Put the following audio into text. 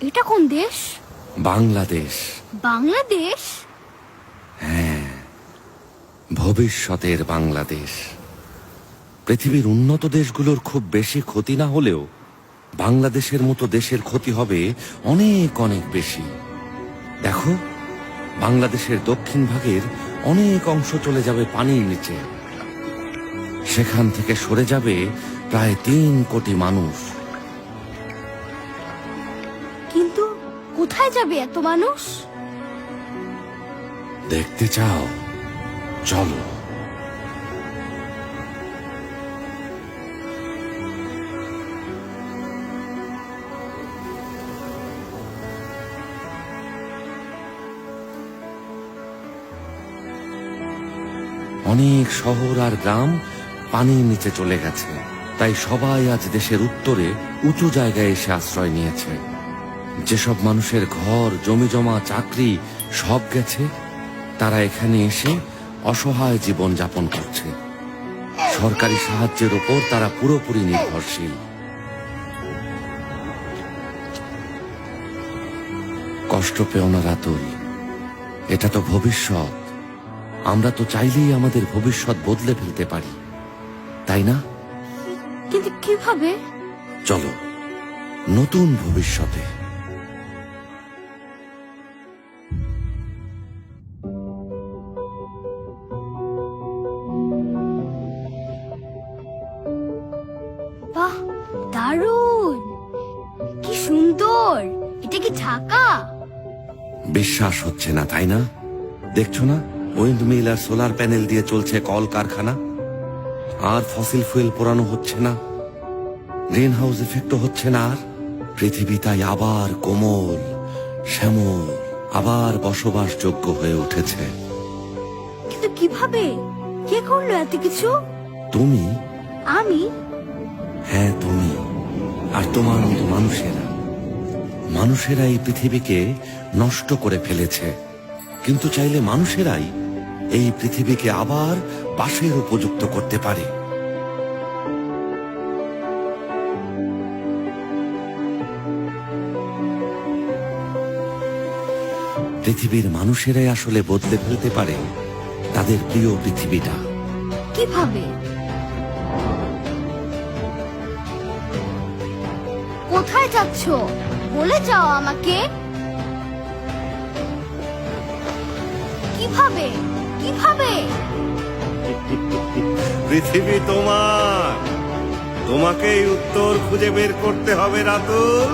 এটা কোন দেশ? বাংলাদেশ। বাংলাদেশ? হ্যাঁ, ভবিষ্যতের বাংলাদেশ। পৃথিবীর উন্নত দেশগুলোর খুব বেশি ক্ষতি না হলেও বাংলাদেশের মতো দেশের ক্ষতি হবে অনেক অনেক বেশি। দেখো, বাংলাদেশের দক্ষিণ ভাগের অনেক অংশ চলে যাবে পানির নিচে। সেখান থেকে সরে যাবে প্রায় 3 কোটি মানুষ। কিন্তু কোথায় যাবে এত মানুষ? দেখতে চাও? চলো। অনেক শহর আর গ্রাম পানির নিচে চলে গেছে, তাই সবাই আজ দেশের উত্তরে উঁচু জায়গায় এসে আশ্রয় নিয়েছে। যেসব মানুষের ঘর, জমিজমা, চাকরি সব গেছে, তারা এখানে এসে অসহায় জীবন যাপন করছে। সরকারি সাহায্যের ওপর তারা পুরোপুরি নির্ভরশীল। কষ্ট পেও না রাতুল, এটা তো ভবিষ্যৎ। আমরা তো চাইলেই আমাদের ভবিষ্যৎ বদলে ফেলতে পারি, তাই না? কিন্তু কিভাবে? চলো, নতুন ভবিষ্যতে। বাহ, দারুণ! কি সুন্দর! এটা কি ঢাকা? বিশ্বাস হচ্ছে না, তাই না? দেখছো না, উইন্ড মিল আর সোলার প্যানেল দিয়ে চলছে কল কারখানা। আর ফসিল ফুয়েল পোড়ানো হচ্ছে না, গ্রিন হাউস এফেক্টও হচ্ছে না। আর পৃথিবী তাই আবার কোমল, শ্যামল, আবার বসবাসযোগ্য হয়ে উঠেছে। কিন্তু কিভাবে? কে করলো এত কিছু? তুমি। আমি? হ্যাঁ, তুমি আর তোমার মতো মানুষেরা। মানুষেরা এই পৃথিবীকে নষ্ট করে ফেলেছে, কিন্তু চাইলে মানুষেরাই এই পৃথিবীকে আবার বাসের উপযুক্ত করতে পারে। পৃথিবীর মানুষেরাই আসলে বদলে ফেলতে পারে তাদের প্রিয় পৃথিবীটা। কিভাবে? কোথায় যাচ্ছ? বলে যাও আমাকে। কিভাবে? কিভাবে? পৃথিবী তোমার, তোমাকেই উত্তর খুঁজে বের করতে হবে রাতুল।